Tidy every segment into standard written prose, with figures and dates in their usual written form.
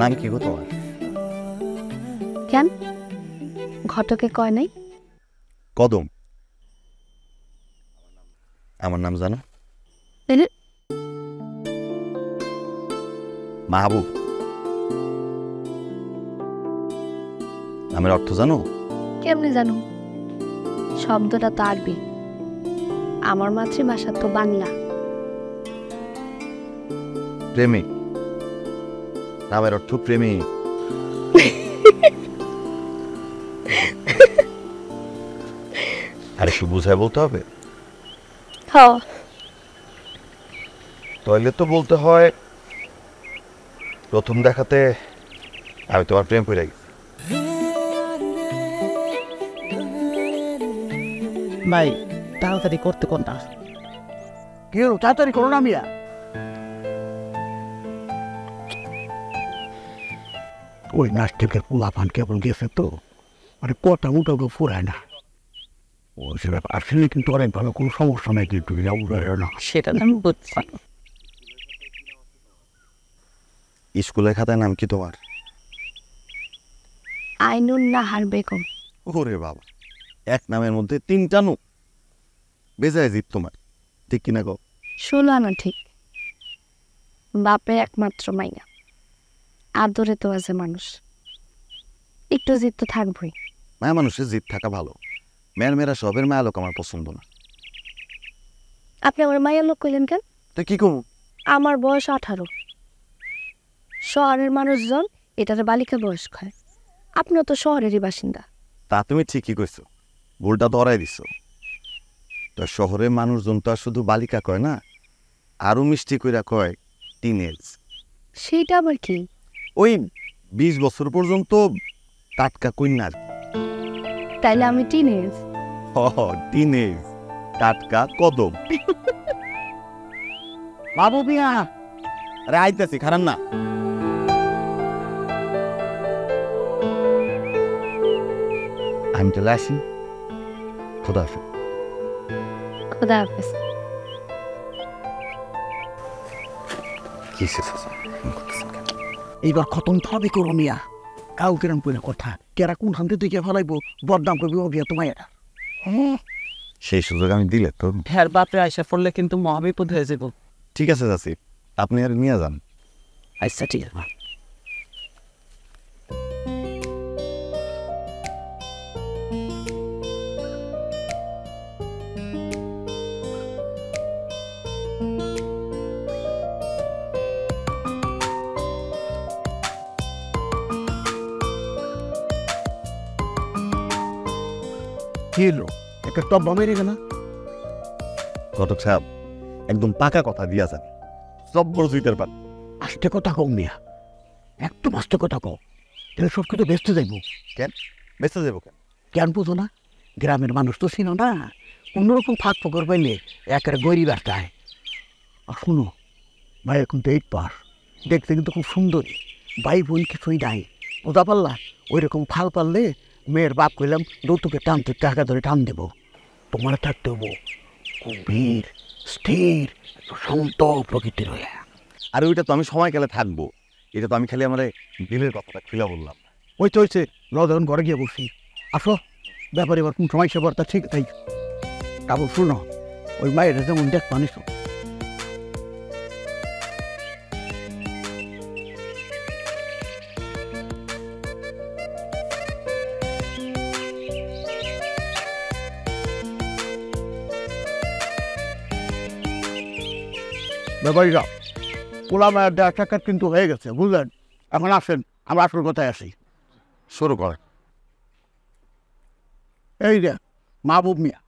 নাম কি গো তোমার? কেন ঘটকে কয় নাই? কদম। আমার নাম জানো? মাহবুব। নামের অর্থ জানো? কেমনে জানো? শব্দটা তো আরবি, আমার মাতৃভাষা তো বাংলা। প্রেমিক। নামের অর্থ প্রেমিক। আরে একটু বুঝায় বলতে হবে। হ্যাঁ, তাহলে তো বলতে হয় প্রথম দেখাতে আমি তোমার প্রেম পড়ে গেছি। ভাই তাড়াতাড়ি করতে কোনটা? কেউ তাড়াতাড়ি করো না মিয়া। ওই নাস্তিকের পোলাপান কেবল গেছে তো, মানে কথা উঠা ফুরায় না। ও সেটা আসলে কিন্তু অনেক ভালো, কোনো সমস্যা নেই কিন্তু না। সেটা তো আমি বুঝছি। স্কুলের খাতায় নাম কি তোমার? আইনুন নাহার বেগম। ওরে বাবা, এক নামের মধ্যে তিনটা নো, বেজায় জিত তোমার, ঠিক কিনা গো? 16 আনা ঠিক। বাপের একমাত্র মাইয়া, আদরে তো আছে মানুষ, একটু জিত তো থাকবই। মায়া মানুষের জিত থাকা ভালো, মেয়েরা সবের মায়া লোক আমার পছন্দ না। আপনি আমার মায়ের লোক কইলেন কেন? তো কি করবো? আমার বয়স 18। শহরের মানুষজন এটারে বালিকা বয়স খায়, আপনিও তো শহরেরই বাসিন্দা। তা তুমি ঠিকই কইছো, ভুলটা ধরাই দিছ। তো শহরের মানুষজন তো আর শুধু বালিকা কয় না, আরো মিষ্টি কইরা কয় টিনেজ। সেইটা আবার কি? ওই 20 বছর পর্যন্ত টাটকা কন্যার। তাইলে আমি টিনেজ? টিনেজ, টাটকা কদম। বাবু মিয়া, আরে আইতাছি, খারাপ না। আমি চলে আসি। খোদা হাফেজ। খোদা হাফেজ। এইবার খতম হবে করো মিয়া। কাউ কেরম করে কথা, কেরা কোন শান্তি তুই কে ফেলাইবো, বদনাম করবি অভিয়া তোমায় এটা। সেই সুযোগ আমি দিলে তো। হ্যাঁ, বাপরে আয়সা পড়লে কিন্তু মহাবিপদ হয়ে যাব। ঠিক আছে চাচি, আপনি আর নিয়ে যান। আচ্ছা ঠিক আছে। কি হলো, একটা টপ মেরে গেল। ঘটক সাহেব একদম পাকা কথা দিয়া যান, সব বড় জুইতের পান। আস্তে কথা কম মিয়া, একদম আস্তে কথা কও, তাহলে সব কিছু বেচতে যাইব। কেন বেঁচে যাবো? কেন কেন বুঝো না? গ্রামের মানুষ তো ছিল না, কোনোরকম ফাঁক ফকর পাইলে একেবারে গরিব আসতায়। আর শুনো, ভাই এখন তো 8 পাস, দেখতে কিন্তু খুব সুন্দরী, ভাই বোন কিছুই নাই, বোঝা পারলা? ওই রকম ফাল পারলে মেয়ের বাপ কইলাম যৌতুকে টানতে টাকা ধরে টান দেবো। তোমার থাকতে হবো গম্ভীর, স্থির, শান্ত প্রকৃতির হয়ে। আর ওইটা তো আমি সময় গেলে থাকবো, এটা তো আমি খালি আমার দিলের কথাটা খুলে বললাম। ওই তো হয়েছে, নজন ঘরে গিয়ে বসি। আসো, ব্যাপারে এবার কোন সময় সে তা ঠিক তাই। তারপর শুনো, ওই মায়ের যেমন দেখ পানিস ব্যাপারীরা, পোলা মায়ের দেওয়া টাকা কিন্তু হয়ে গেছে, বুঝলেন? এখন আসেন, আমরা আসল কথায় আসি। শুরু করেন। এই যে মাহবুব মিয়া,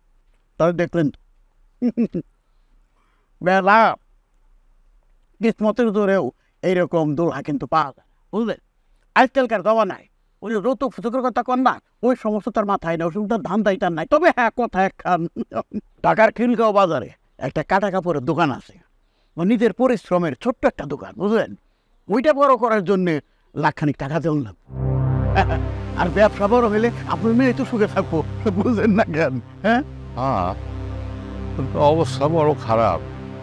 তাহলে দেখলেন তো বেলা কিসমতের ধরেও এইরকম দোলহা কিন্তু পাওয়া যায়, বুঝলেন? আজকালকার জমানায় ওই যে যৌতুক ফুতুকের কথা কন না, ওই সমস্ত তার মাথায় না, ওই সমস্ত ধান দায়িতার নাই। তবে হ্যাঁ, কথা একখান, ঢাকার খিলগাঁও বাজারে একটা কাটা কাপড়ের দোকান আছে, নিজের পরিশ্রমের ছোট্ট একটা দোকান, বুঝলেন? ওইটা বড় করার জন্যে লাখখানিক টাকা দেওয়া লাগবে। আর ব্যবসা বড় হলে আপনার মেয়ে তো সুখে থাকবো, বুঝলেন না কেন? হ্যাঁ হ্যাঁ, কিন্তু অবস্থা বড় খারাপ।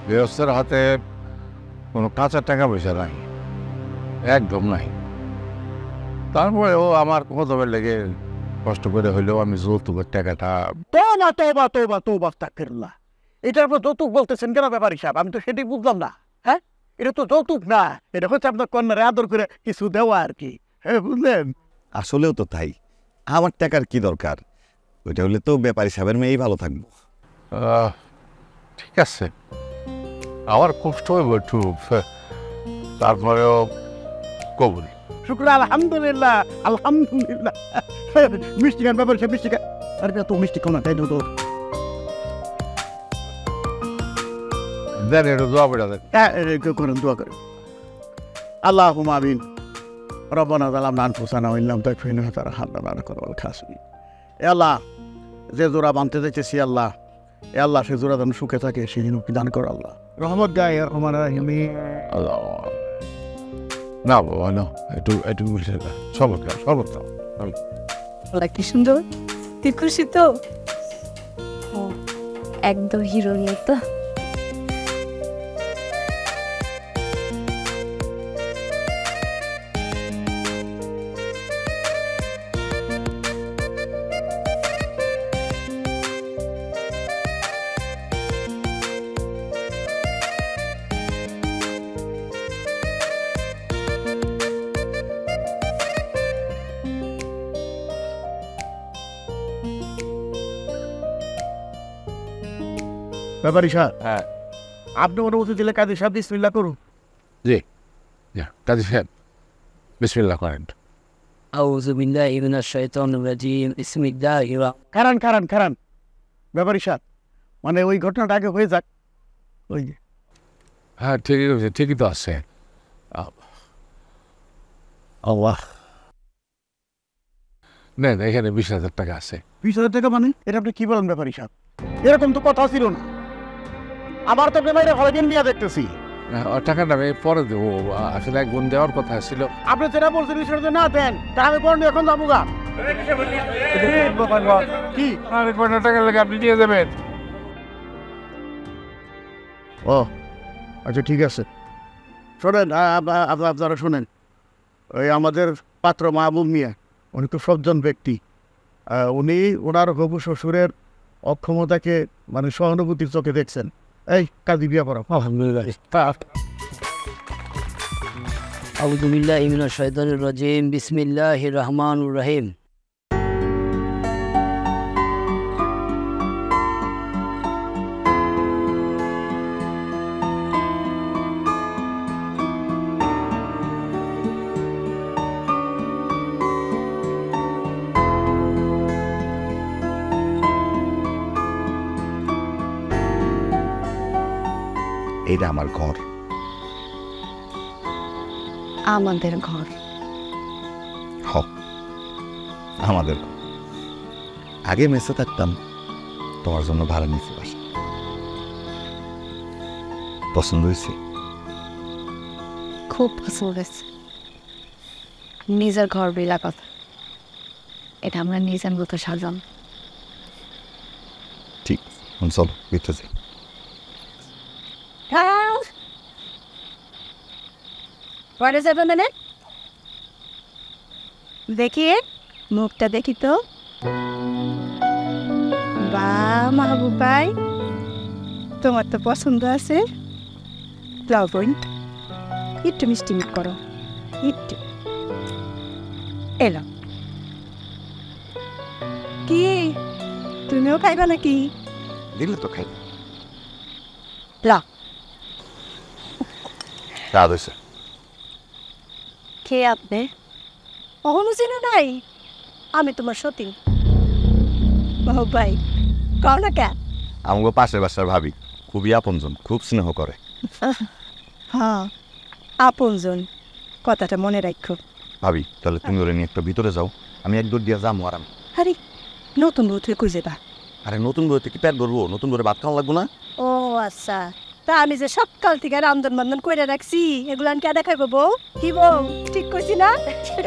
গৃহস্থের হাতে কোনো কাঁচা টাকা পয়সা নাই, একদম নাই। তারপরেও আমার কদমের লেগে কষ্ট করে হইলেও আমি যৌতুকের টাকাটা তোবা তোবা তোবা তোবা আস্তাগফিরুল্লাহ। এটার উপর যৌতুক বলতেছেন কেন ব্যাপারী সাহেব? আমি তো সেটাই বুঝলাম না। হ্যাঁ, এটা তো যৌতুক না, এটা হচ্ছে আপনার কন্যারে আদর করে কিছু দেওয়া আর কি। হ্যাঁ, বুঝলেন? আসলেও তো তাই। আমার টাকার কি দরকার? ওইটা হলে তো ব্যাপারী সাহেবের মেয়েই ভালো থাকবো। ঠিক আছে, আমার কষ্ট হইব একটু, তারপরেও কবুল। শুক্র আলহামদুলিল্লাহ, আলহামদুলিল্লাহ। মিষ্টি খান ব্যাপারী সাহেব, মিষ্টি খান। আরে তো মিষ্টি খাও না, তাই তো। দেন একটু দোয়া পড়ে দেন। হ্যাঁ, করেন, দোয়া করেন। আল্লাহুম্মা আমিন। রব্বানা যালামনা আনফুসানা ওয়া ইল্লাম তাগফির লানা ওয়া তারহামনা লানাকুনাল খাসিরিন। এ আল্লাহ, যে জোড়া বানতে যাইতেছি আল্লাহ, এ আল্লাহ সে জোড়া যেন সুখে থাকে, সেদিন কি দান কর আল্লাহ। রহমত গায়ে রহমান রাহিমিন। আল্লাহ। না বাবা, না, একটু মিশে দেন। শরবত খাও, শরবত খাও। কি সুন্দর, তুই খুশি তো? একদম হিরোর মতো। ব্যাপারী সাহেব, হ্যাঁ, আপনি অনুমতি দিলে কাজী সাহেব বিসমিল্লাহ করুন। জি, কাজী সাহেব বিসমিল্লাহ করেন। আউযু বিল্লাহি মিনাশ শাইতানির রাজিম। বিসমিল্লাহির রাহমানির খারান খারান খারান। ব্যাপারী সাহেব, মানে ওই ঘটনাটা আগে হয়ে যাক। ওই যে হ্যাঁ, ঠিকই আছে, ঠিকই তো আছে। আল্লাহ, নেন, এখানে 20,000 টাকা আছে। 20,000 টাকা মানে? এটা আপনি কি বলেন ব্যাপারী সাহেব? এরকম তো কথা ছিল না। আবার তো আপনি বাইরে হলে দিন দিয়া দেখতেছি। টাকাটা আমি পরে দেবো, আসলে এক গুণ দেওয়ার কথা ছিল। আপনি যেটা বলছেন সেটা না দেন, তা আমি পরে এখন যাবো গা। কি? আরে কয়টা টাকা লাগে আপনি দিয়ে দেবেন? ও আচ্ছা, ঠিক আছে। শোনেন, আপনারা শোনেন, ওই আমাদের পাত্র মাহবুব মিয়া, উনি তো সজ্জন ব্যক্তি। উনি ওনার হবু শ্বশুরের অক্ষমতাকে মানে সহানুভূতির চোখে দেখছেন। এই কাজী বিয়া করা। আলহামদুলিল্লাহ। আউযু বিল্লাহি মিনাশ শাইতানির রাজিম। বিসমিল্লাহির রহমানির রহিম। এটা আমার ঘর। আমাদের ঘর। হ, আমাদের ঘর। আগে মেসে থাকতাম, তোমার জন্য ভাড়া নিয়েছি বাসা। পছন্দ হয়েছে? খুব পছন্দ হয়েছে। নিজের ঘর বিলা কথা, এটা আমরা নিজের মতো সাজান। ঠিক, চলো ভিতরে যাই। পরে যাবে মানে? দেখি মুখটা দেখি তো। বা মাহবুব ভাই, তোমার তো পছন্দ আছে। লাও বোন, একটু মিষ্টি মুখ করো, একটু। এলো কি, তুমিও খাইবা নাকি? দিলে তো খাই। লাও, রাত হয়েছে। খেয়ে আপনি কখনো চিনো নাই? আমি তোমার সতী মাহবুব ভাই। কও না কে? আমাকে পাশের বাসার ভাবি, খুবই আপনজন, খুব স্নেহ করে। হ্যাঁ, আপনজন, কথাটা মনে রাখো। ভাবি, তাহলে তুমি ওরে নিয়ে একটু ভিতরে যাও, আমি এক দূর দিয়ে যাবো আরাম। আরে নতুন বউ তুই কই যাবা? আরে নতুন বউতে কি পেট ভরবো? নতুন বউরে ভাত খাওয়া লাগবো না? ও আচ্ছা, তা আমি যে সকাল থেকে রামদন বান্ধন করে রাখছি, এগুলো আমি কে দেখাইবো বউ? কি বউ, ঠিক কইছি না? ঠিক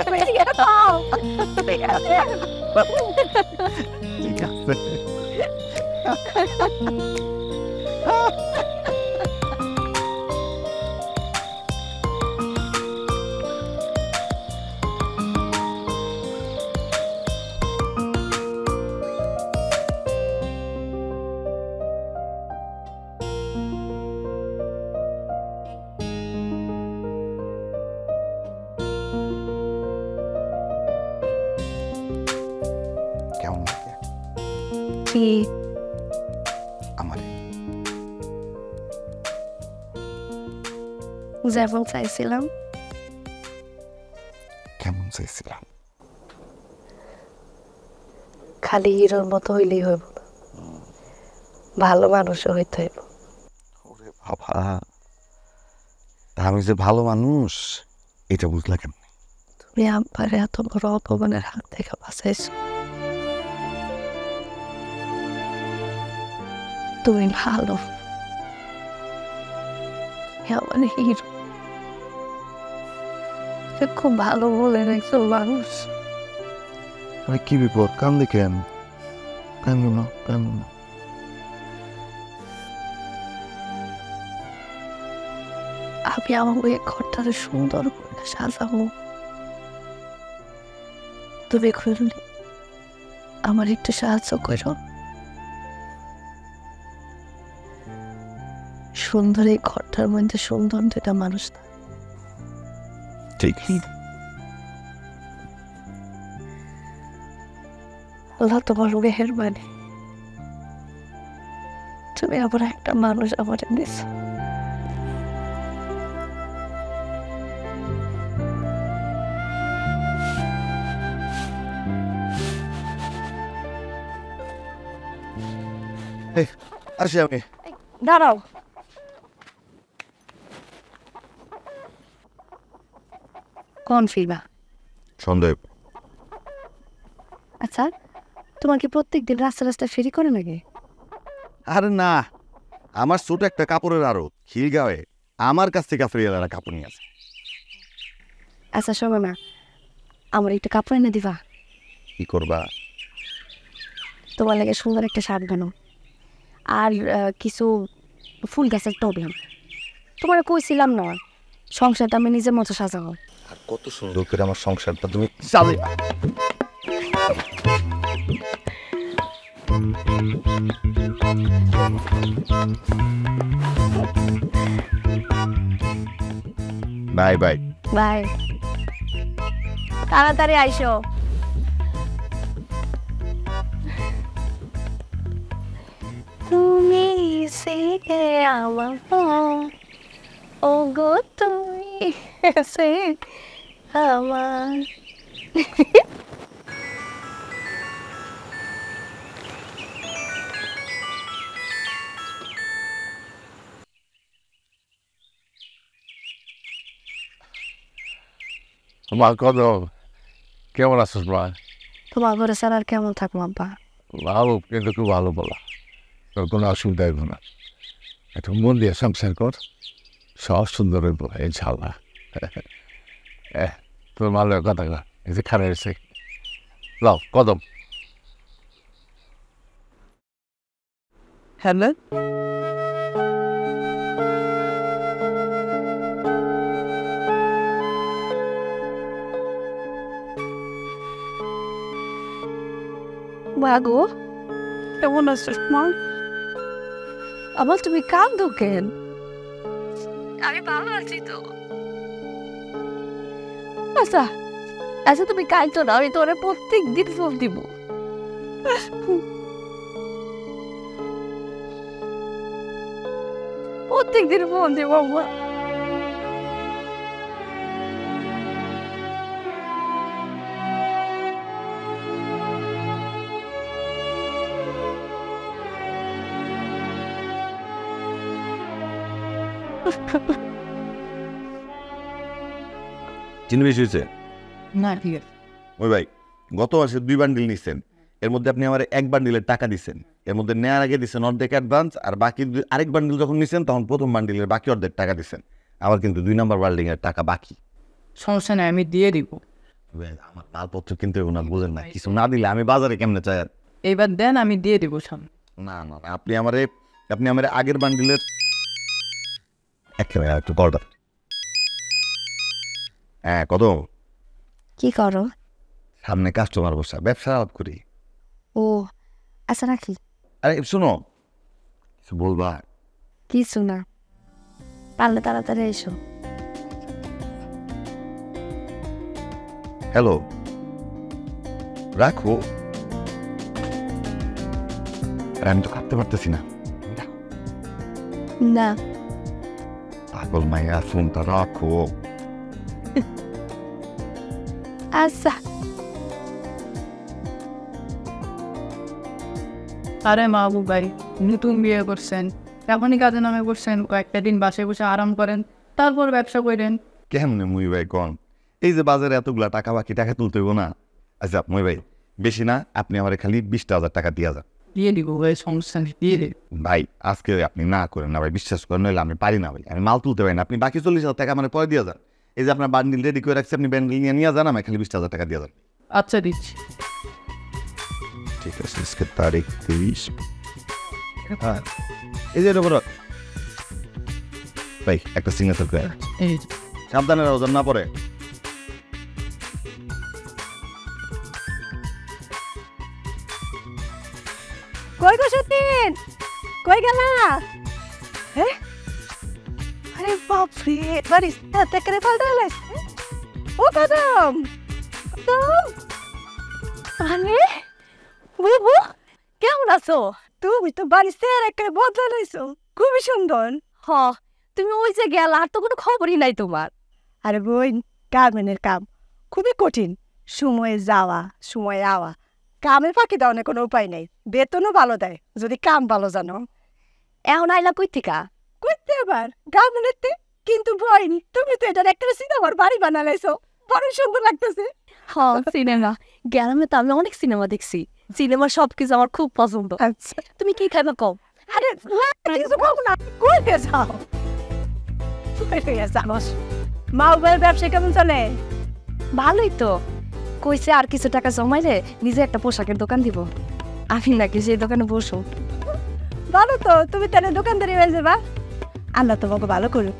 আছে। কি আমার যেমন চাইছিলাম কেমন চাইছিলাম? খালি হিরোর মতো হইলেই হইব না, ভালো মানুষও হইতে হইব। ওরে বাবা, তা আমি যে ভালো মানুষ এটা বুঝলা কেন? তুমি আমার এত বড় অপমানের হাত থেকে বাঁচাইছো। তুমি ভালো, আমার হিরো। খুব ভালো বলেন একজন মানুষ। আরে কি বিপদ, কান্দে কেন? কান্দো না, কান্দো না। আমি আমার ওই ঘরটারে সুন্দর করে সাজাবো, তুমি খুললে আমার একটু সাহায্য করো। সুন্দর এই ঘরটার মধ্যে সুন্দর দুটা মানুষ থাকে। ঠিক আল্লাহ তোমার মেহেরবানি, তুমি আবার একটা মানুষ আমার দিছ। আসি আমি। দাঁড়াও, কোন ফিরবা? সন্দেহ। আচ্ছা, তোমার কি প্রত্যেকদিন রাস্তা রাস্তা ফেরি করে নাকি? আরে না, আমার ছোট একটা কাপড়ের আড়ত খিলগাঁওয়ে, আমার কাছ থেকে ফেরিওয়ালারা কাপড় নিয়ে আসে। আচ্ছা শোনো না, আমার একটা কাপড় এনে দিবা? কি করবা? তোমার লাগে সুন্দর একটা শার্ট বানো, আর কিছু ফুল গাছের টবলাম। তোমার কইছিলাম না সংসারটা আমি নিজের মতো সাজাবো। আর কত সুন্দর করে আমার সংসারটা তুমি চালাইবা। Bye bye. বাই, তাড়াতাড়ি আইসো। তুমি সে আমার, ও গো তুমি সে আমার। মা কদম, কেমন আছিস মা? তোমার ঘরে স্যার আর কেমন থাকবো আব্বা? ভালো, কিন্তু খুব ভালো বলা, তোর কোনো অসুবিধা হইব না। একটু মন দিয়ে সংসার কর, সব সুন্দর হইব ইনশাল্লাহ। তোর ভালো কথা কর, এই যে খারাপ এসে লাও কদম। হ্যালো, মাগো কেমন আছিস মা? আবার তুমি কাঁদো কেন? আমি ভালো আছি তো। আচ্ছা আচ্ছা, তুমি কাঁদছো না, আমি তোরে প্রত্যেক দিন ফোন দিব। প্রত্যেক দিন ফোন দিব মা। চিনি বেশি হয়েছে? না ঠিক আছে। ওই ভাই, গত মাসে 2 বান্ডিল নিছেন, এর মধ্যে আপনি আমার 1 বান্ডিলের টাকা দিচ্ছেন। এর মধ্যে নেওয়ার আগে দিচ্ছেন অর্ধেক অ্যাডভান্স, আর বাকি আরেক বান্ডিল যখন নিছেন তখন প্রথম বান্ডিলের বাকি অর্ধেক টাকা দিচ্ছেন। আমার কিন্তু 2 নম্বর বান্ডিং এর টাকা বাকি। সমস্যা নেই, আমি দিয়ে দিব। আমার মালপত্র কিনতে হবে না, বুঝেন না? কিছু না দিলে আমি বাজারে কেমনে চাই? আর এইবার দেন, আমি দিয়ে দিব সামনে। না না, আপনি আমার আগের বান্ডিলের একেবারে একটু কলটা। হ্যাঁ কদম, কি করো? সামনে কাস্টমার বসা, ব্যবসা করি। ও আচ্ছা, রাখি। আরে শোনো, কিছু বলবা? কিছু না, পারলে তাড়াতাড়ি এসো। হ্যালো, রাখো। আর আমি তো খাটতে পারতেছি না। না পাগল মাইয়া, ফোনটা রাখো। আচ্ছা আরে মাহবুব ভাই, নতুন বিয়ে করছেন, এখনই কাজে নামে করছেন, কয়েকটা দিন বাসায় বসে আরাম করেন, তারপর ব্যবসা করেন। কেমনে মুই ভাই কন? এই যে বাজারে এতগুলা টাকা বাকি, টাকা তুলতে হইব না? আচ্ছা মুই ভাই, বেশি না, আপনি আমার খালি 20,000 টাকা দিয়া যান। দিয়ে দিব ভাই, সমস্যা নেই, দিয়ে দিব। ভাই আজকে আপনি না করেন না ভাই, বিশ্বাস করেন, নইলে আমি পারি না ভাই, আমি মাল তুলতে পারি না। আপনি বাকি 40,000 টাকা আমার পরে দিয়ে যান। এই যে আপনার বান্ডিল রেডি করে রাখছি, আপনি বান্ডিল নিয়ে যান, আমি খালি 20,000 টাকা দিয়ে যান। আচ্ছা দিচ্ছি। ঠিক আছে, আজকে তারিখ 30। হ্যাঁ, এই যে এটা ভাই একটা সিগনেচার করে এই যে। সাবধানে ওজন না পড়ে। কই গো সতীন, কই গেলা? হ্যাঁ, আরে বাপরে, বাড়ির সাথে করে পাল্টা লাগছে। ও কদম, কদম, আরে বুবু কেমন আছো? তুমি তো বাড়ির চেহারা একটা বদলা লাইছো, খুবই সুন্দর। হ, তুমি ওই যে গেলা, আর তো কোনো খবরই নাই তোমার। আরে বোন, গার্মেন্টের কাম খুবই কঠিন, সময়ে যাওয়া সময়ে আওয়া, কামে ফাঁকি দেওয়ার কোনো উপায় নেই, বেতনও ভালো দেয় যদি কাম ভালো জানো। এখন আইলা কই থেকে? কইতে আবার গার্মেন্টেতে। কিন্তু বোন, তুমি তো এটার একটা সিনেমার বাড়ি বানালাইছো, বড় সুন্দর লাগতেছে। হ্যাঁ, সিনেমা, গ্রামে তো আমি অনেক সিনেমা দেখছি, সিনেমার সবকিছু আমার খুব পছন্দ। আচ্ছা, তুমি কি খাইবা কও? আরে কিছু খাবো না, কই যাও? মা বাবার ব্যবসা কেমন চলে? ভালোই তো, কইছে আর কিছু টাকা জমাইলে নিজে একটা পোশাকের দোকান দিব, আমি নাকি সেই দোকানে বসো। ভালো তো, তুমি তাহলে দোকানদারি হয়ে যাবা, আল্লাহ তোমাকে ভালো করুক।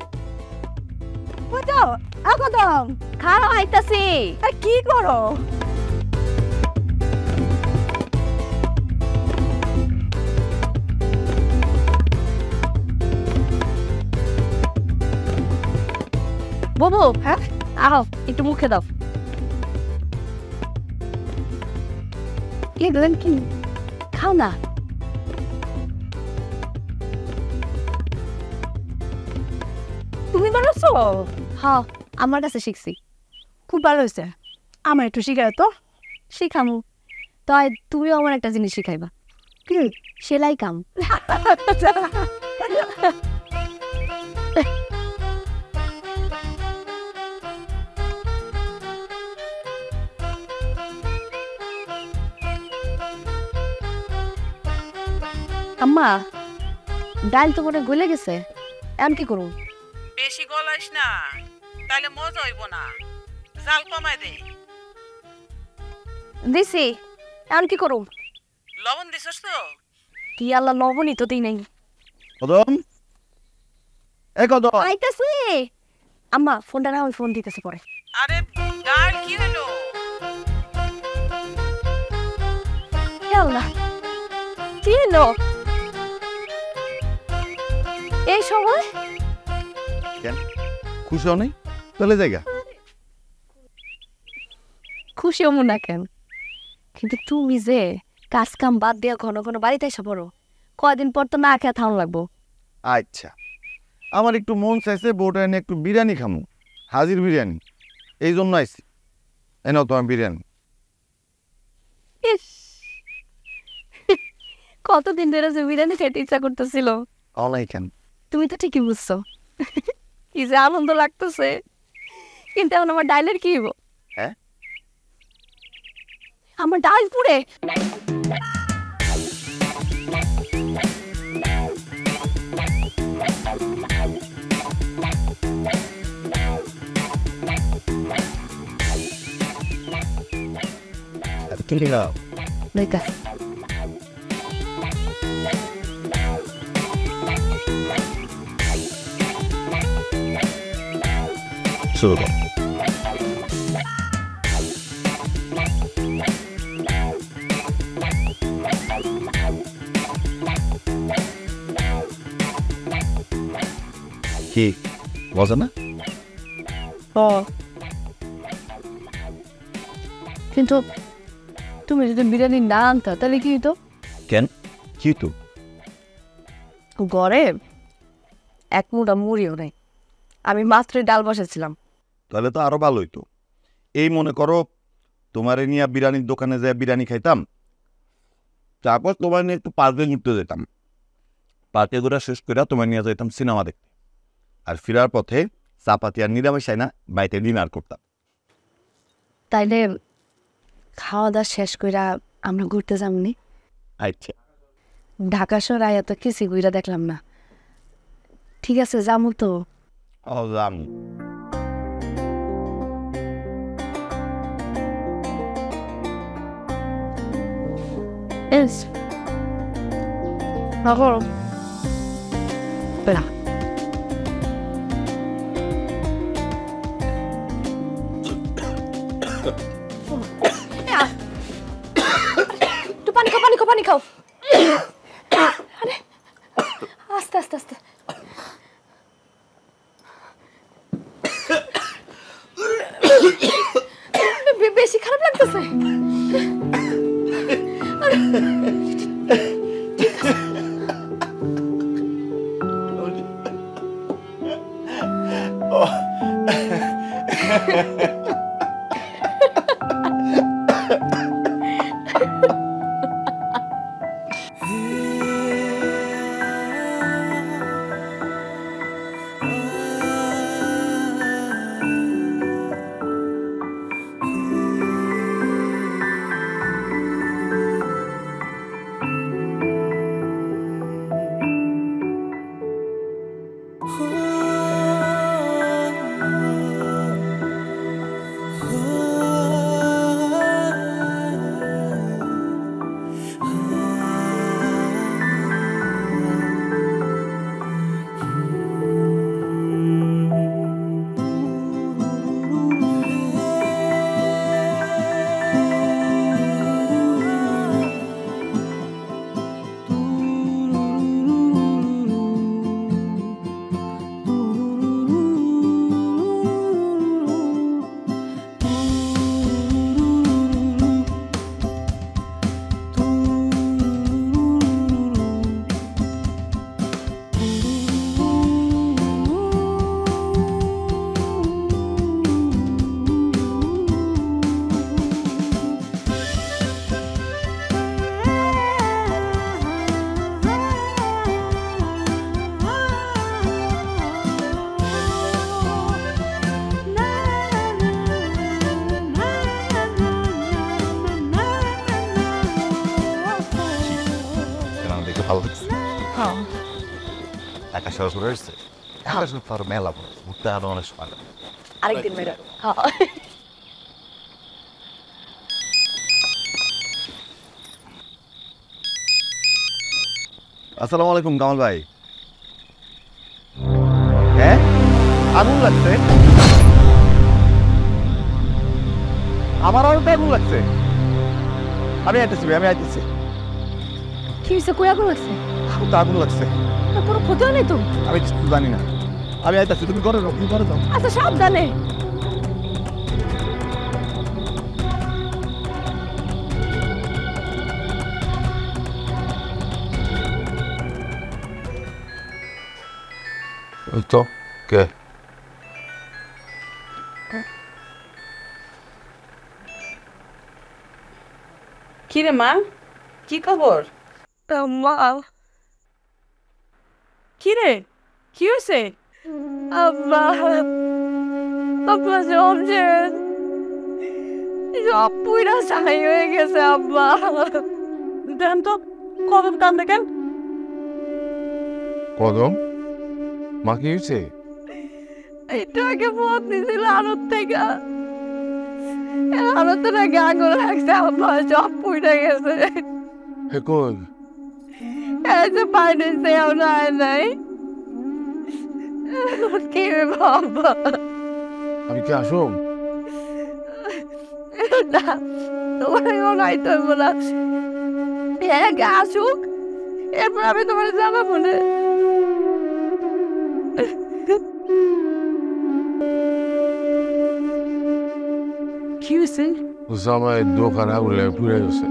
বুঝাও একদম খাওয়া আইতাছি। আর কি করো? বাবু, হ্যাঁ আহ, একটু মুখে দাও। এগুলেন কি? খাও না। তুমি বানাচ্ছো? হ্যাঁ, আমার কাছে শিখছি, খুব ভালো হয়েছে। আমার একটু শিখাও তো। শিখামু, তাই তুমিও আমার একটা জিনিস শিখাইবা। কি? সেলাই কাম। আম্মা, ডাল তো মনে গলে গেছে, এখন কি করুন? বেশি গলাইস না, তাহলে মজা হইব না, জাল কমাই দে। দিছি, এখন কি করুন? লবণ দিছস তো? কি আল্লাহ, লবণই তো দিই নাই। কদম, এ কদম, আইতাছি। আম্মা ফোনটা না, আমি ফোন দিতেছি পরে। আরে ডাল কি হলো? না কি হলো এই সময়? কেন খুশি হও নাই? চলে জায়গা খুশি হবো না কেন, কিন্তু তুমি যে কাজ কাম বাদ দিয়া ঘন ঘন বাড়িতে এসে পড়ো, কয়দিন পর তো না খেয়ে থাউন লাগবো। আচ্ছা, আমার একটু মন চাইছে বউটা এনে একটু বিরিয়ানি খামু, হাজির বিরিয়ানি, এই জন্য আইছি। এনাও তোমার বিরিয়ানি। ইস, কতদিন ধরে যে বিরিয়ানি খেতে ইচ্ছা করতেছিল। অলাই কেন? তুমি তো ঠিকই বুঝছো, কি যে আনন্দ লাগতেছে। কিন্তু এখন আমার ডাইলের কি হইব? হ্যাঁ, আমার ডাল পুড়ে। Lekas. শুরু কর। কি মজা না? কিন্তু তুমি যদি বিরিয়ানি না আনতা তাহলে কি হইতো? কেন, কি কি তো ঘরে এক মুঠা মুড়িও নেই, আমি মাত্রই ডাল বসেছিলাম। তাহলে তো আরো ভালো হইতো। এই মনে করো তোমারে নিয়ে বিরিয়ানির দোকানে যায় বিরিয়ানি খাইতাম, তারপর তোমার নিয়ে একটু পার্কে ঘুরতে যেতাম, পার্কে ঘোরা শেষ করে তোমার নিয়ে যেতাম সিনেমা দেখতে, আর ফেরার পথে চাপাতি আর নিরামিষ না বাড়িতে ডিনার করতাম। তাইলে খাওয়া দাওয়া শেষ কইরা আমরা ঘুরতে যামনি। আচ্ছা ঢাকা শহর আয়া তো কিছু ঘুরা দেখলাম না। ঠিক আছে যামু তো। ও জানি। এস নগর বেড়া একটু পানি খাও, পানি খাও, পানি খাও। আরে আস্তে আস্তে আস্তে। বেশি খারাপ লাগতেছে। ভালো লাগছে। ঢাকা শহর ঘুরে আসছে, ঢাকা শহর তো আরো মেলা বড়, ঘুরতে আরো অনেক সময় লাগে। আরেকদিন মেয়েরা। আসসালামু আলাইকুম কামাল ভাই। হ্যাঁ আগুন লাগছে, আমার আরো আগুন লাগছে। আমি আইতেছি, আমি আইতেছি। কি হয়েছে, কই আগুন লাগছে? তো আগুন লাগছে, কোনো ক্ষতি হয় নাই তো? আমি কিছু জানি না, আমি আইতেছি। তুমি ঘরে যাও, তুমি ঘরে যাও। আচ্ছা সাবধানে। তো কে? কি রে মা, কি খবর? আম্মা, কি রে, কি হয়েছে? আম্মা, আব্বা জমছেন, সব পুরা ছাই হয়ে গেছে আব্বা। দেন তো কদম টান দেখেন। কদম? মা কি হয়েছে? একটু আগে ফোন দিছিল আড়ত থেকে, আড়তে নাকি আগুন লাগছে আব্বা, সব পুড়ে গেছে। হে কই? এই যে বাইরে সেও নাই নাই, কি বাবা। আমি কি আসুম? না তোমারও নাই তো বলা, আগে আসুক এরপর আমি তোমার জানাবো না। কি হয়েছে? জামাই দোকান আগুলে পুড়ে গেছে,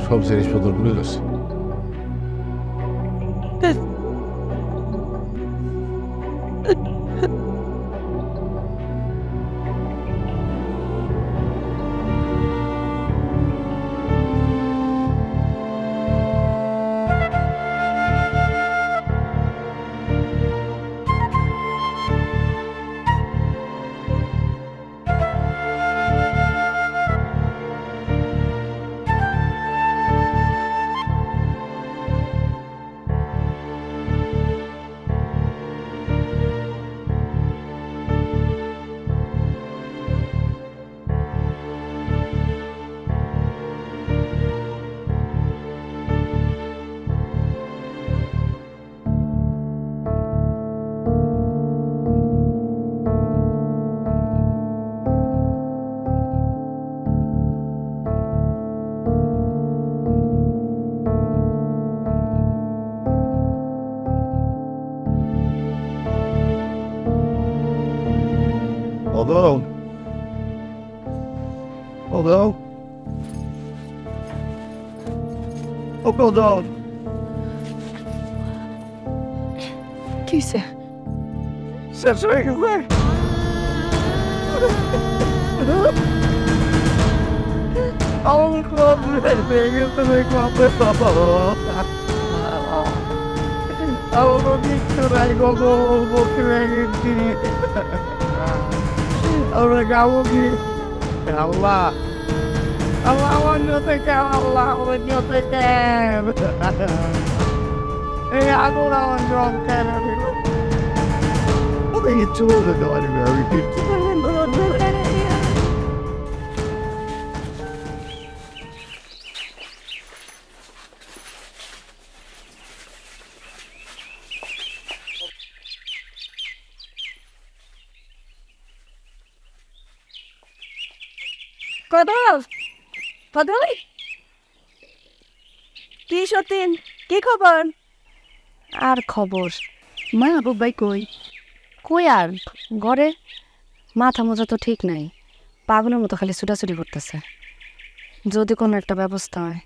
সব জিনিসপত্র পুড়ে গেছে। Although, although, কি হইছে? শেষ হয়ে গেছে। আমার খুব হয়ে গেছে রে বাবা বাবা। আমার কিছু নাই গো বসে গেছি। আমরা যাবো কি? আল্লাহ আল্লাহ অন্য থেকে আল্লাহ অন্য থেকে এই আগুন আমার জল কেন দিল? ওদের কিচ্ছু বলতে পারি না আমি কিচ্ছু। কদম কদম কি সতীন কি খবর? আর খবর মাহবুব ভাই কই? কই আর ঘরে, মাথা মোজা তো ঠিক নাই, পাগলের মতো খালি ছুটাছুটি করতেছে। যদি কোনো একটা ব্যবস্থা হয়,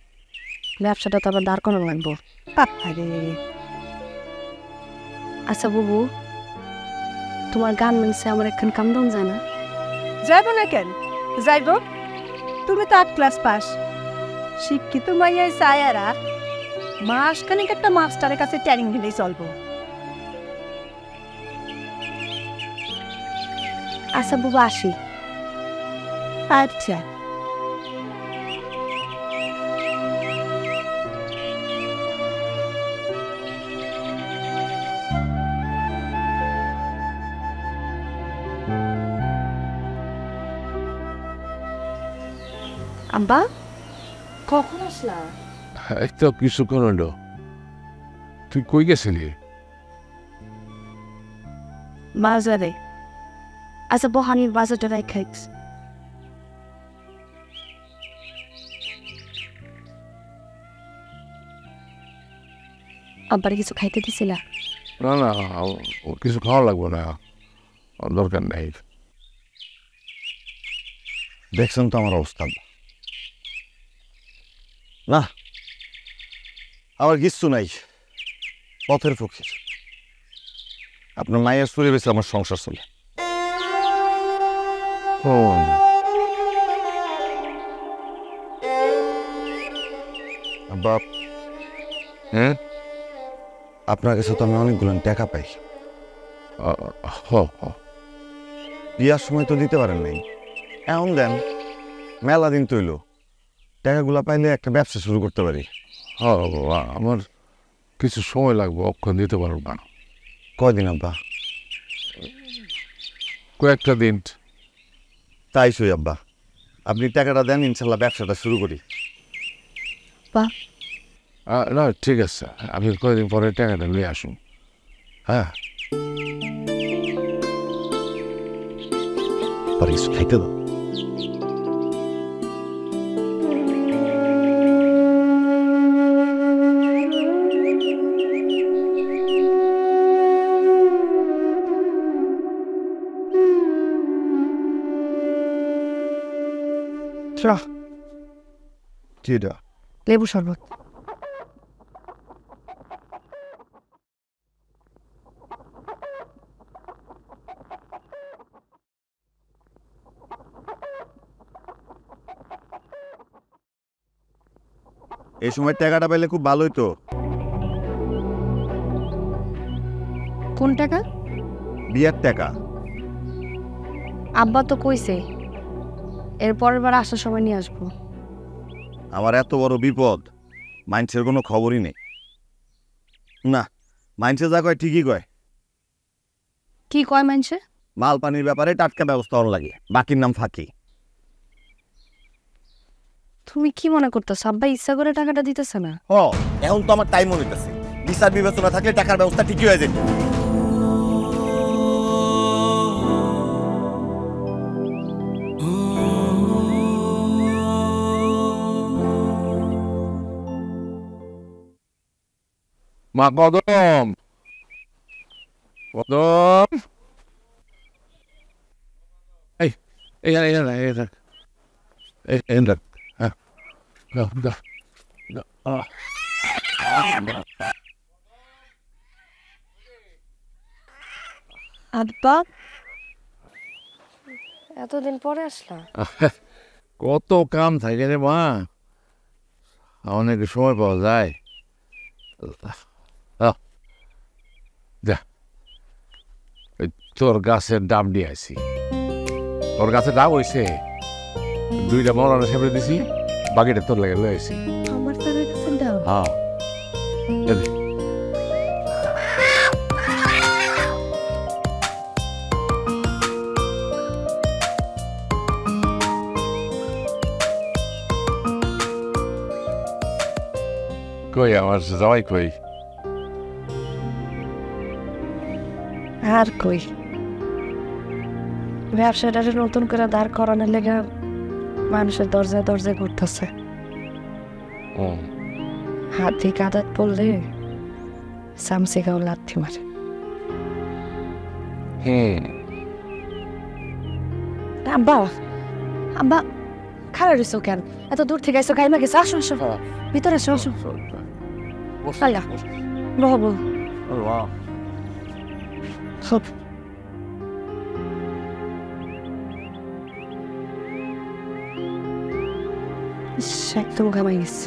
ব্যবসাটা তো আবার দাঁড় করানো লাগবো। আরে আচ্ছা বুবু, তোমার গার্মেন্টসে আমার একখান কাম দাম যায় না? যাইব না কেন? যাইব। তুমি তো 8 ক্লাস পাস, শিক্ষিত মাইয়াই সায়ারা মাসখানিক একটা মাস্টারের কাছে ট্রেনিং দিলেই চলবো। আচ্ছা বুবু আসি। আচ্ছা আব্বা কখন আসলা? এই তো কিছুক্ষণ হলো। তুই কই গেছিলি? বাজারে। আচ্ছা বহানির বাজারটা রাখাইস। আব্বার কিছু খাইতে দিছিলা? না না, ওর কিছু খাওয়া লাগবে না, দরকার নেই। দেখছেন তো আমার অবস্থা। না আমার কিচ্ছু নাই, পথের ফকির। আপনার মায়ের চুরি বেশি আমার সংসার চলে। বাপ হ্যাঁ, আপনার কাছে তো আমি অনেকগুলো টাকা পাই, বিয়ার সময় তো দিতে পারেন নাই, এখন দেন। মেলা দিন তৈল, টাকাগুলা পাইলে একটা ব্যবসা শুরু করতে পারি। আমার কিছু সময় লাগবে, অক্ষণ দিতে পারবো না। কয়দিন আব্বা? কয়েকটা দিন। তাই সই আব্বা, আপনি টাকাটা দেন, ইনশাল্লাহ ব্যবসাটা শুরু করি। না ঠিক আছে, আমি কয়েকদিন পরে টাকাটা নিয়ে আসুন। হ্যাঁ কিছু খাইতে দাও। লেবু শরবত। এই সময় টাকাটা পাইলে খুব ভালোই তো। কোন টাকা? বিয়ের টাকা। আব্বা তো কইছে এর পরের বার আসার সময় নিয়ে আসবো। আমার এত বড় বিপদ, মাইন্সের কোনো খবরই নেই। না, মাইন্সে যা কয় ঠিকই কয়। কি কয় মানছে? মাল পানির ব্যাপারে টাটকা ব্যবস্থা হওয়ার লাগে, বাকির নাম ফাঁকি। তুমি কি মনে করতেছ আব্বা ইচ্ছা করে টাকাটা দিতেছে না? এখন তো আমার টাইম হইতেছে, বিচার বিবেচনা থাকলে টাকার ব্যবস্থা ঠিকই হয়ে যেত। মা কদম, কদম, এই এই এই এই এই এই হ্যাঁ, দাও দাও দাও। আব্বা এতদিন পরে আসলা? কত কাম থাকে রে মা, অনেক সময় পাওয়া যায়। যা, তোর গাছের ডাব দিয়ে আসি। তোর গাছের ডাব হয়েছে, 2টা মরানো সেপড়ে দিছি, বাকিটা তোর লাগে লয়ে আসি। আমার তাদের কাছে দাও। হ্যাঁ, কই আমার যাওয়াই কই? আর কই, ব্যবসাটারে নতুন করে দাঁড় করানোর লেগে মানুষের দরজায় দরজায় ঘুরতেছে। হাতি কাদাত পড়লে সামসি গাও লাথি মারে। আব্বা আব্বা খারাপ হইছো কেন? এত দূর থেকে এসো, গাইমা গেছে। আসো আসো, ভিতরে আসো আসো। আল্লাহ বাবু সব একদম ঘামাই গেছে।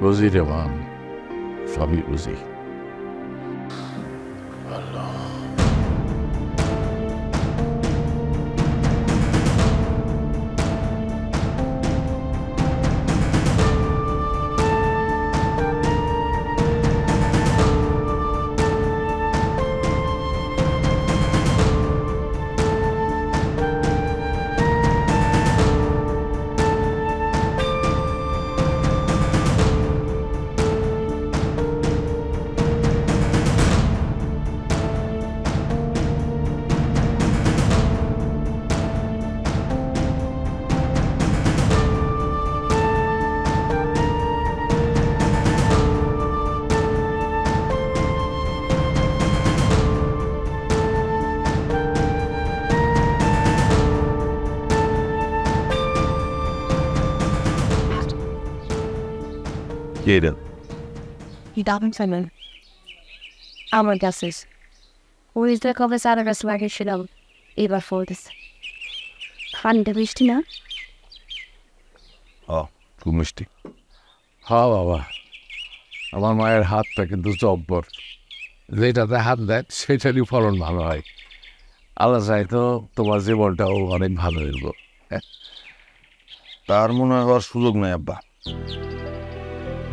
বুঝি রে মান, সবই বুঝি। আমার কাছে ওই যে কবে সারা গাছ লাগিয়েছিলাম, এবার ফলতেছে। পানিটা বৃষ্টি না? খুব মিষ্টি। হ্যাঁ বাবা, আমার মায়ের হাতটা কিন্তু জব্বর, যেটাতে হাত দেয় সেটারই ফলন ভালো হয়। আল্লাহ চাই তো তোমার জীবনটাও অনেক ভালো হইব। তার মনে হওয়ার সুযোগ নাই আব্বা,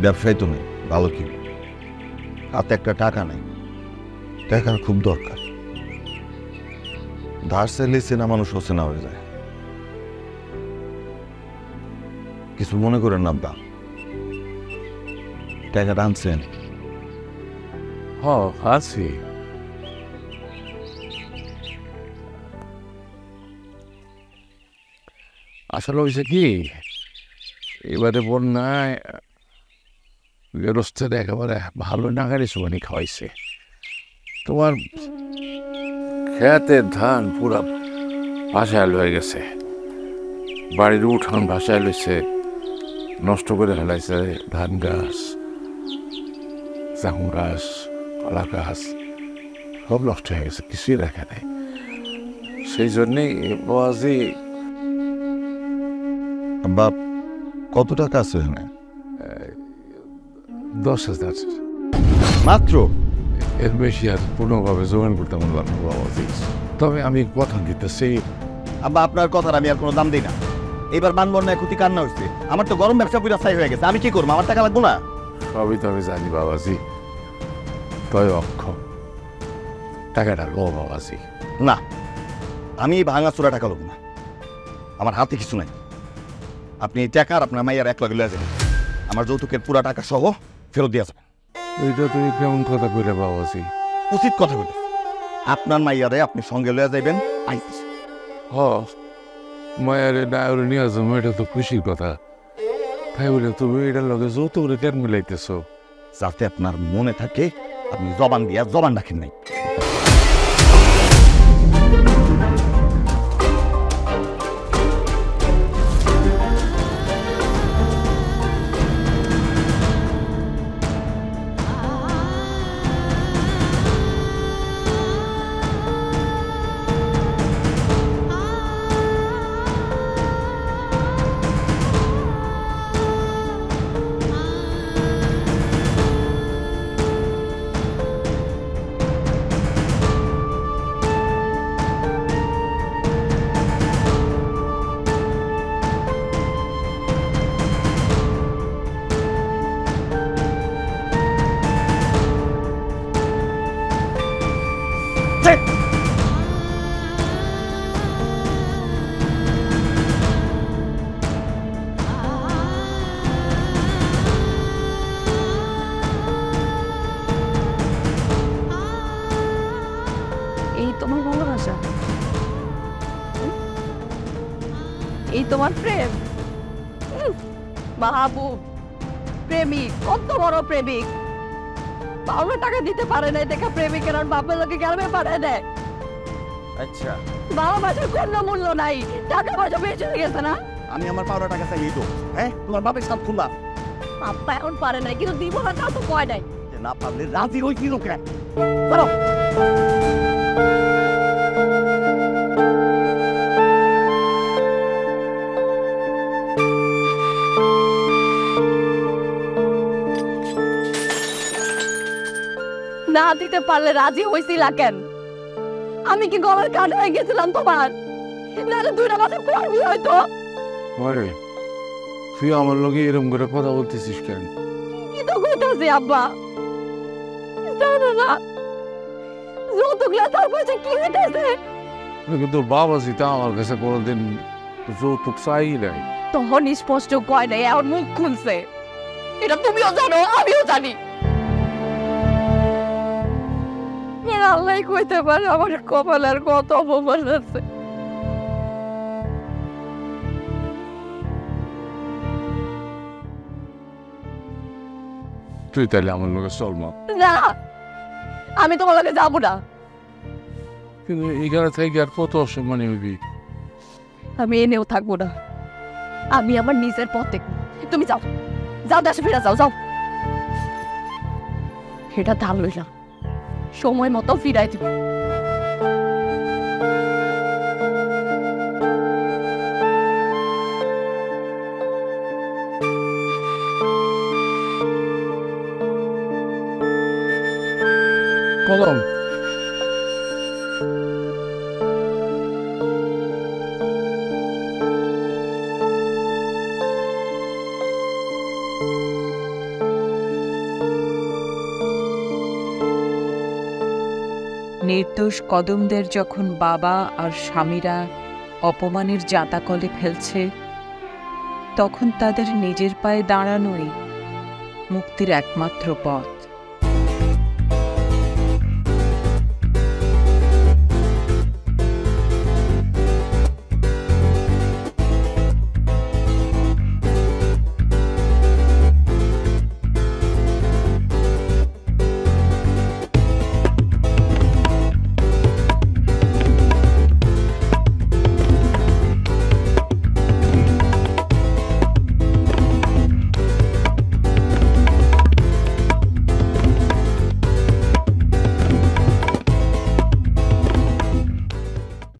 ব্যবসায় তো নেই, ভালো কি হাতে একটা টাকা নেই, টাকার খুব দরকার। ধার চাইলে চেনা মানুষ হোসেনা হয়ে যায়। কিছু মনে করেন না আব্বা, টাকাটা আনছেন? হ্যাঁ আছি। আসলে হয়েছে কি, এবারে বন্যায় গেরস্তের একেবারে ভালো নাগারি সুবানি খাওয়াইছে। তোমার খেতের ধান পুরা ভাসায় হয়ে গেছে, বাড়ির উঠান ভাসায় লইছে, নষ্ট করে ফেলাইছে ধান গাছ, জামু গাছ, কলা গাছ, সব নষ্ট হয়ে গেছে, কিছুই রাখা নেই। সেই জন্যেই বাবাজি আব্বা কত টাকা আছে এখানে? 10,000। মাত্র? এর বেশি আর কোনোভাবে জোগান করতে পারবো না বাবাজি। তবে আমি কথা দিতেছি। আব্বা আপনার কথার আমি আর কোনো দাম দিই না। এবার মানবন্যায় ক্ষতি কান্না হচ্ছে, আমার তো গরম ব্যবসা পুরো ছাই হয়ে গেছে, আমি কি করবো? আমার টাকা লাগবো না? সবই তো আমি জানি বাবাজি, তবে অক্ষম টাকাটা লো বাবাজি। না, আমি ভাঙা চোরা টাকা লোক না, আমার হাতে কিছু নাই। আপনি এই টাকা আর আপনার মাইয়ার এক লগে লয়ে যাবেন, আমার যৌতুকের পুরা টাকা সহ ফেরত দিয়ে যাবেন। এইটা তুমি কেমন কথা কইলে বাবাজি? উচিত কথা বলে আপনার মাইয়ারে আপনি সঙ্গে লয়ে যাইবেন। আইতেছে হ, মায়ের ডায়রে নিয়ে আসবো, এটা তো খুশির কথা। তাই বলে তুমি এটার লগে যৌতুক করে কেন মিলাইতেছ? যাতে আপনার মনে থাকে আপনি জবান দিয়া জবান রাখেন নাই। এই তোমার ভালোবাসা, এই তোমার প্রেম? মাহবুব প্রেমিক, কত বড় প্রেমিক! বাবা টাকা দিতে পারে নাই দেখা প্রেমিকের আর বাপের লোকে গেলবে পারে না। আচ্ছা, ভালোবাসার কোনো মূল্য নাই, টাকা পয়সা বেঁচে গেছে না। আমি আমার পাওনা টাকা চাই তো। হ্যাঁ, তোমার বাপের সাথ খুললাম। বাপ্পা এখন পারে নাই, কিন্তু দিব না তা তো কয় নাই। না পারলে রাজি হই কি লোকে। না দিতে পারলে রাজি হইছিলা কেন? আমি কি গলার কান হয়ে গেছিলাম তোমার? নাহলে 2 মাসে পড়বি হয়তো। আরে তুই আমার লগে এরকম করে কথা বলতেছিস কেন? কি তো কইতাছি আব্বা, জানো না যৌতুকলা তার পয়সা কি হইতেছে? কিন্তু বাবাজি তা আমার কাছে কোনোদিন যৌতুক চাই নাই। তখন স্পষ্ট কয় নাই, এখন মুখ খুলছে। এটা তুমিও জানো, আমিও জানি। আল্লাহ কইতে পারে আমার কপালের কত অপমান আছে। তুই তাহলে আমার লগে চল মা। না, আমি তোমার লগে যাবো না। কিন্তু এখানে থেকে আর কত অসম্মানী হইবি? আমি এনেও থাকবো না, আমি আমার নিজের পথে। তুমি যাও, যাও দেশে ফিরে যাও, যাও। এটা ধান লইলাম, সময় মতো ফিরাই দিব। কলম নির্দোষ কদমদের যখন বাবা আর স্বামীরা অপমানের জাঁতাকলে ফেলছে, তখন তাদের নিজের পায়ে দাঁড়ানোই মুক্তির একমাত্র পথ।